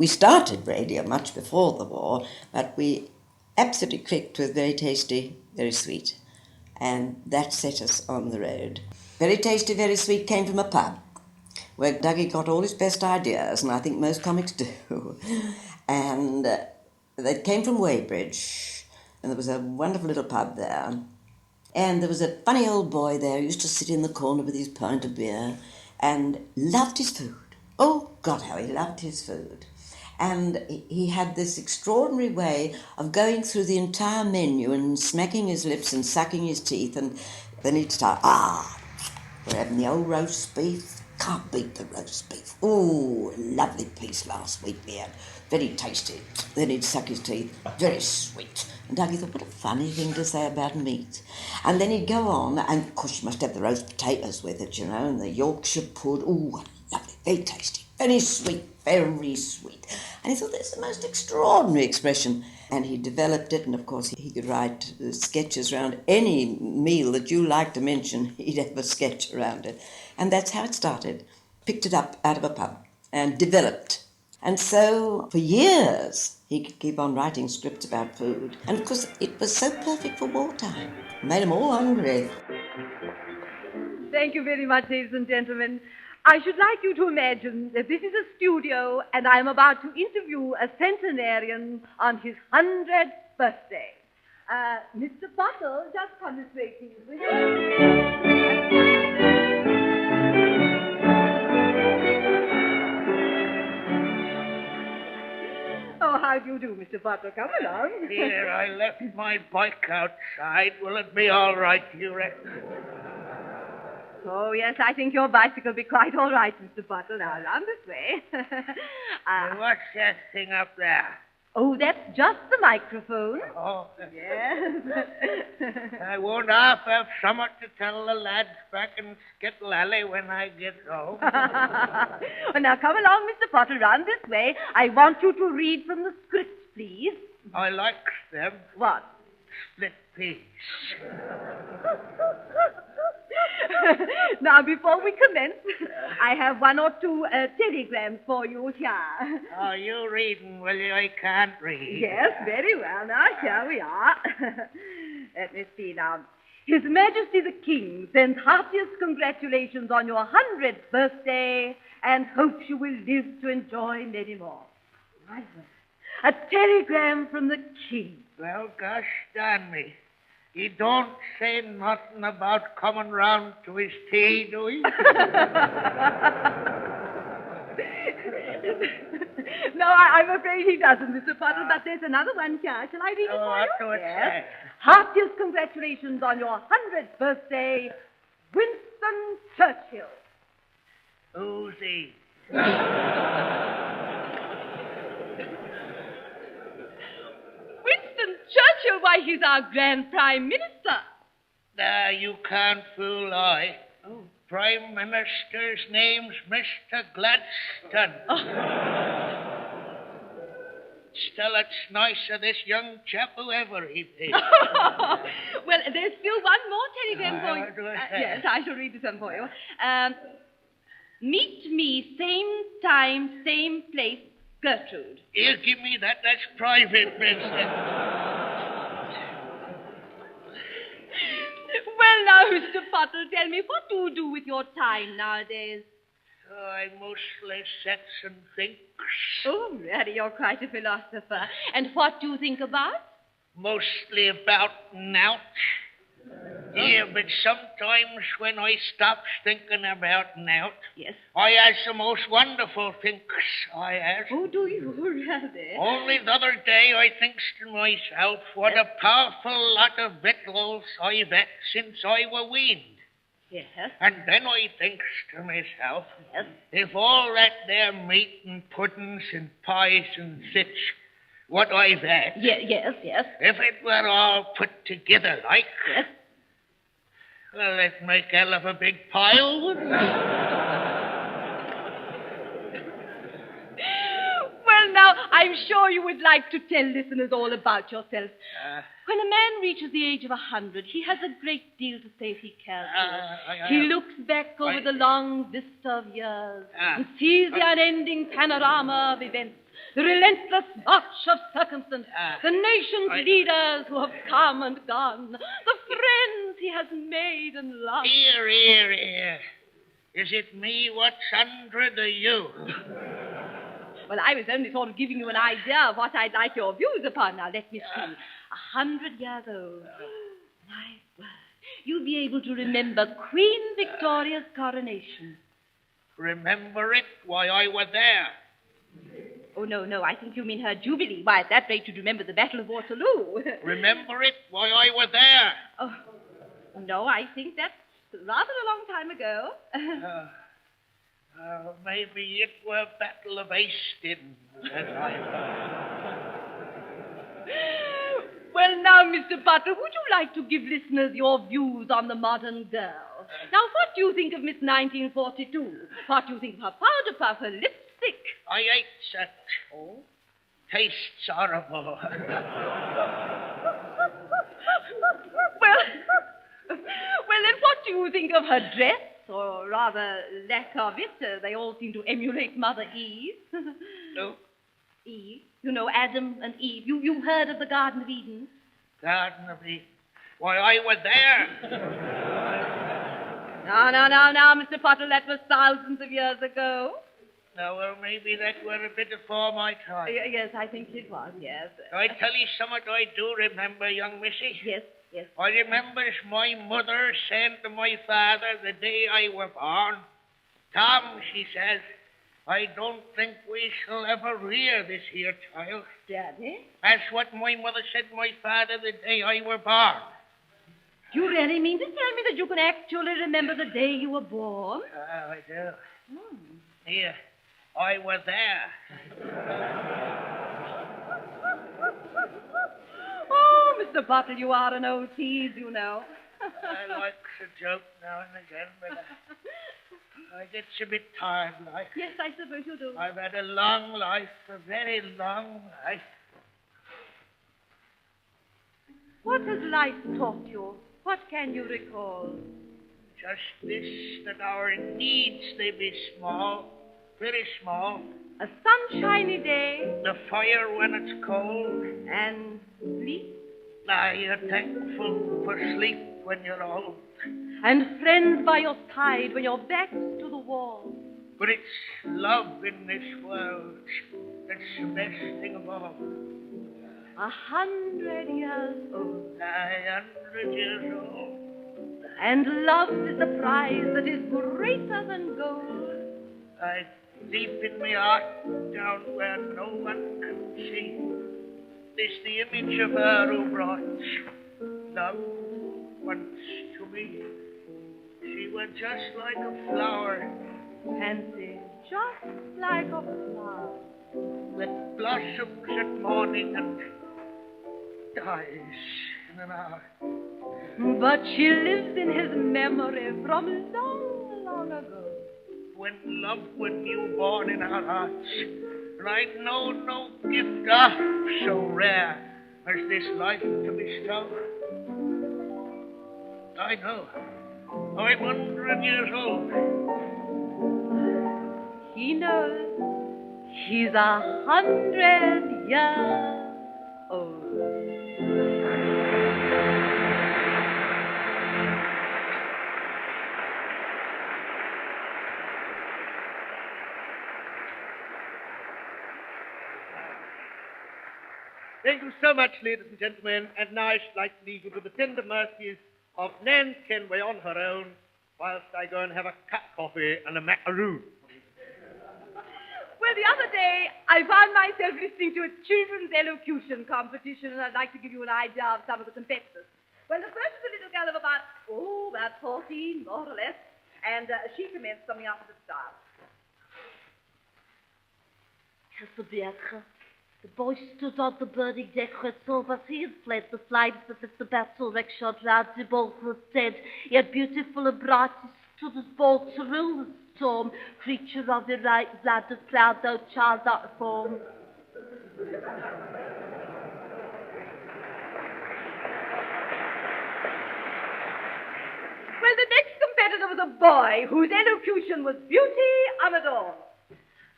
We started radio much before the war, but we absolutely clicked with Very Tasty, Very Sweet. And that set us on the road. Very Tasty, Very Sweet came from a pub where Dougie got all his best ideas, and I think most comics do. And they came from Weybridge, and there was a wonderful little pub there. And there was a funny old boy there who used to sit in the corner with his pint of beer and loved his food. Oh, God, how he loved his food. And he had this extraordinary way of going through the entire menu and smacking his lips and sucking his teeth, and then he'd start, we're having the old roast beef. Can't beat the roast beef. Oh, lovely piece last week we had. Very tasty. Then he'd suck his teeth. Very sweet. And Dougie thought, what a funny thing to say about meat. And then he'd go on, and of course you must have the roast potatoes with it, you know, and the Yorkshire pud. Oh, lovely, very tasty. Very sweet, very sweet. And he thought, that's the most extraordinary expression. And he developed it, and of course he could write sketches around any meal that you like to mention. He'd have a sketch around it. And that's how it started. Picked it up out of a pub and developed. And so for years he could keep on writing scripts about food. And of course it was so perfect for wartime. It made them all hungry. Thank you very much, ladies and gentlemen. I should like you to imagine that this is a studio and I'm about to interview a centenarian on his 100th birthday. Mr. Bottle, just come this way, please, will you? Oh, how do you do, Mr. Butler? Come along. Here, I left my bike outside. Will it be all right, you reckon? Oh, yes, I think your bicycle will be quite all right, Mr. Butler. Now, round this way. What's that thing up there? Oh, that's just the microphone. Oh. Yes. I won't half have something to tell the lads back in Skittle Alley when I get home. Well, now, come along, Mr. Potter, round this way. I want you to read from the script, please. I like them. What? Split peas. Now, before we commence, I have one or two telegrams for you here. Oh, you reading, will you? I can't read. Yes, very well. Now, here we are. Let me see now. His Majesty the King sends heartiest congratulations on your 100th birthday and hopes you will live to enjoy many more. My word. A telegram from the King. Well, gosh darn me. He don't say nothing about coming round to his tea, do he? No, I'm afraid he doesn't, Mr. Potter, but there's another one here. Shall I read it for you? Do it, yes. Heartiest congratulations on your 100th birthday, Winston Churchill. Who's he? Winston Churchill, why, he's our Grand Prime Minister. You can't fool I. Oh. Prime Minister's name's Mr. Gladstone. Oh. Still, it's nice of this young chap, whoever he is. Well, there's still one more telegram for you. Yes, I shall read this one for you. Meet me, same time, same place, Gertrude. Here, give me that. That's private business. Well, now, Mr. Potter, tell me, what do you do with your time nowadays? I mostly sits and thinks. Oh, really, you're quite a philosopher. And what do you think about? Mostly about nought. Yeah, but sometimes when I stops thinking about nought, yes, I has the most wonderful thinks, I has. Oh, do you really? Only the other day I thinks to myself what a powerful lot of victuals I've ate since I were weaned. Yes. And then I thinks to myself, yes, if all that there meat and puddings and pies and such, what I've had, yes, if it were all put together like, yes, well, it'd make hell of a big pile, wouldn't it? Well, now, I'm sure you would like to tell listeners all about yourself. When a man reaches the age of 100, he has a great deal to say if he cares to. He looks back over the long vista of years and sees the unending panorama of events, the relentless march of circumstance, the nation's leaders who have come and gone, the friends he has made and lost. Here. Is it me what's under the you? Well, I was only sort of giving you an idea of what I'd like your views upon. Now, let me see. 100 years old. My word. You'll be able to remember Queen Victoria's coronation. Remember it? Why, I were there. Oh, no, I think you mean her jubilee. Why, at that rate, you'd remember the Battle of Waterloo. Remember it? Why, I were there. Oh, no, I think that's rather a long time ago. Maybe it were Battle of Hastings. Well, now, Mr. Butler, would you like to give listeners your views on the modern girl? Now, what do you think of Miss 1942? What do you think of her powder puff, her lipstick? I ate that. Oh? Tastes horrible. Well, then what do you think of her dress? Or rather, lack of it. They all seem to emulate Mother Eve. No. Eve. You know, Adam and Eve. You've heard of the Garden of Eden? Garden of Eden. Why, I were there. Now, Mr. Potter, that was thousands of years ago. No, well, maybe that were a bit before my time. Yes, I think it was, yes. I tell you something I do remember, young missy. Yes. I remember my mother saying to my father the day I were born, Tom, she says, I don't think we shall ever rear this here child. Daddy? That's what my mother said to my father the day I were born. Do you really mean to tell me that you can actually remember the day you were born? I do. Here, I were there. Oh, Mr. Butler, you are an old tease, you know. I like to joke now and again, but I get a bit tired, like. Yes, I suppose you do. I've had a long life, a very long life. What has life taught you? What can you recall? Just this, that our needs, they be small, very small. A sunshiny day. The fire when it's cold. And sleep. You're thankful for sleep when you're old. And friends by your side when your back's to the wall. But it's love in this world that's the best thing of all. 100 years old. 100 years old. And love is the prize that is greater than gold. Deep in my heart, down where no one can see, is the image of her who brought love once to me. She was just like a flower. Fancy, just like a flower. That blossoms at morning and dies in an hour. But she lives in his memory from long, long ago. When love was newborn in our hearts, and I'd know no gift so rare as this life to bestow. I know. I'm 100 years old. He knows he's 100 years old. Thank you so much, ladies and gentlemen, and now I should like to leave you to the tender mercies of Nan Kenway on her own, whilst I go and have a cup of coffee and a macaroon. Well, the other day, I found myself listening to a children's elocution competition, and I'd like to give you an idea of some of the competitors. Well, the first was a little girl of about 14, more or less, and she commenced something after the start. The boy stood on the burning deck where Silver Seas fled the flames as if the battle wreck shot round him all was dead. Yet beautiful and bright he stood as bold to rule the storm, creature of the right land of cloud, though child not form. Well, the next competitor was a boy whose elocution was beauty unadorned.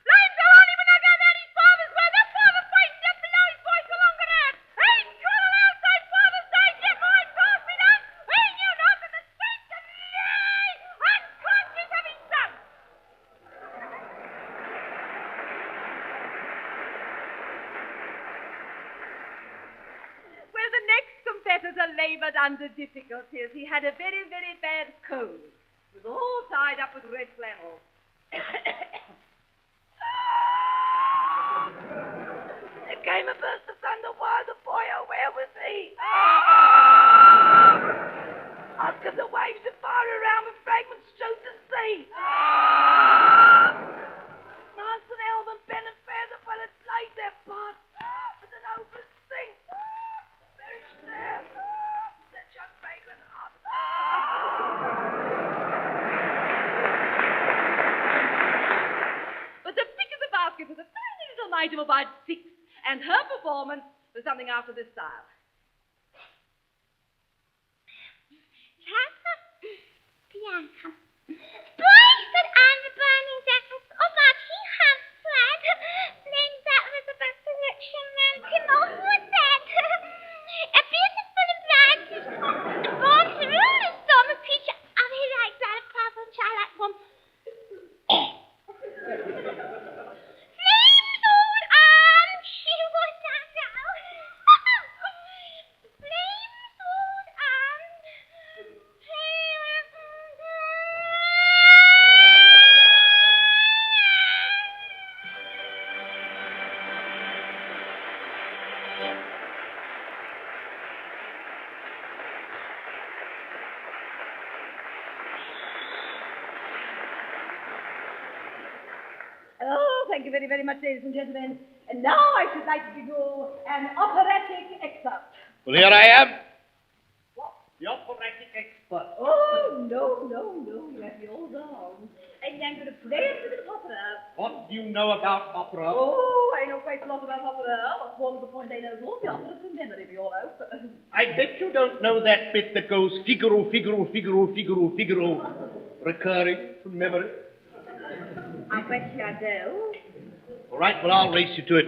Blind Johnny, when I got that, his father's brother, interpreter laboured under difficulties. He had a very, very bad cold. It was all tied up with red flannel. There came a burst of thunder. Why, the boy, oh, where was he? Oscar, the waves are far around with fragments strode the sea. Master Elvin, Ben and Feather, but it played their part. With an open sing. Very sad. Such a fragrant heart. But the pick of the basket was a tiny little mite of about 6, and her performance was something after this style. Bianca. Boys, but I'm the burning jackets of our king have fled. Then that was about the rich man can know who was that. A beautiful and bright born through the storm of creature of he like that of purple childlike one. Flames old arm, she was not now. Flames old arm. Oh, thank you very, very much, ladies and gentlemen. And now I should like to give you an operatic excerpt. Well, here I am. What? The operatic expert. Oh, no, you have me all wrong. And I'm going to play a little opera. What do you know about opera? Oh, I know quite a lot about opera. What's more to the point, I know all the operas from memory, we all know. I bet you don't know that bit that goes Figaro, Figaro, Figaro, Figaro, Figaro, recurring from memory. I bet you I do. All right, well, I'll race you to it.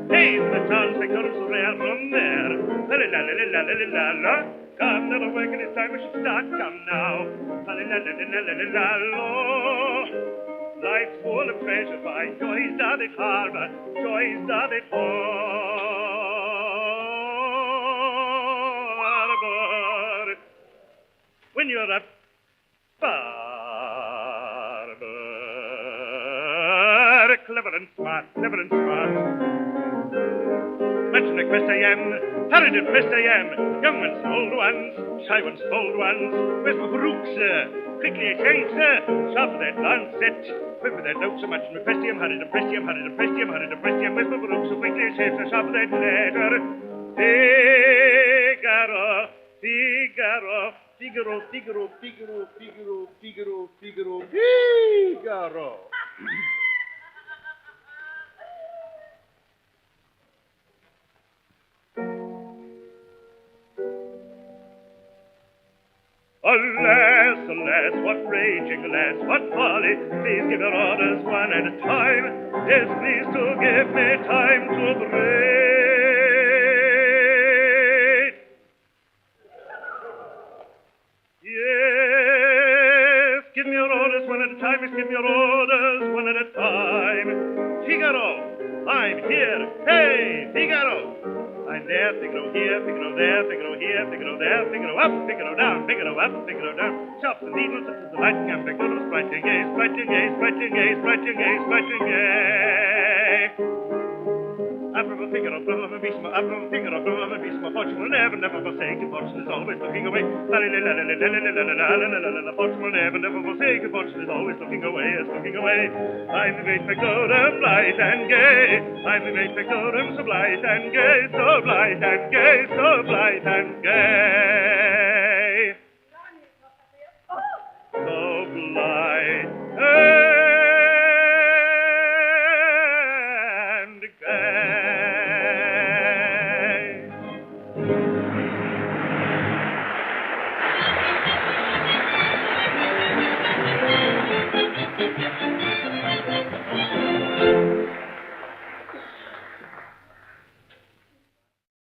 Hey, the chance I comes rare from there. La la la la la la la la la. Come, little wagon, it's time we should start. Come now. La la la la la la la la la. Life's full of treasure by joys doth it harbor, joys doth it harbor. When you're a barber, clever and smart, clever and smart. Mention the quest I am, hurried and pressed I am, young ones, old ones, shy ones, bold ones. Where's my baroque, sir? Quickly a change, sir. Sharp that lancet, quick with that note so much. And pressed him, hurried and pressed him, hurried and pressed him, hurried and pressed him. Where's my baroque, so quickly a change, sir. Sharp that letter. Figaro, Figaro, Figaro, Figaro, Figaro, Figaro, Figaro, Figaro, Figaro. Alas, alas, what raging, alas, what folly. Please give your orders one at a time. Yes, please to give me time to break. Yes, give me your orders one at a time. Yes, give me your orders one at a time. Figaro, I'm here. Hey, Figaro. I'm there, Figaro here, Figaro there, Figaro here, Figaro there, Figaro up, Figaro down, Figaro up, Figaro down. Chops and needles up to the light, and Figaro spriting gay, spriting gay, spriting gay, spriting gay, spriting gay. Up from a Figaro, from a Bisma, up from a Figaro, from a Bisma. Fortune will never, never forsake you. Fortune is always looking away. Fortune will never, never forsake you. Fortune is always looking away, is looking away. I'm the great Pagoda, blithe and gay. I'm the great Pagoda, so blithe and gay, so blithe and gay, so blithe and gay.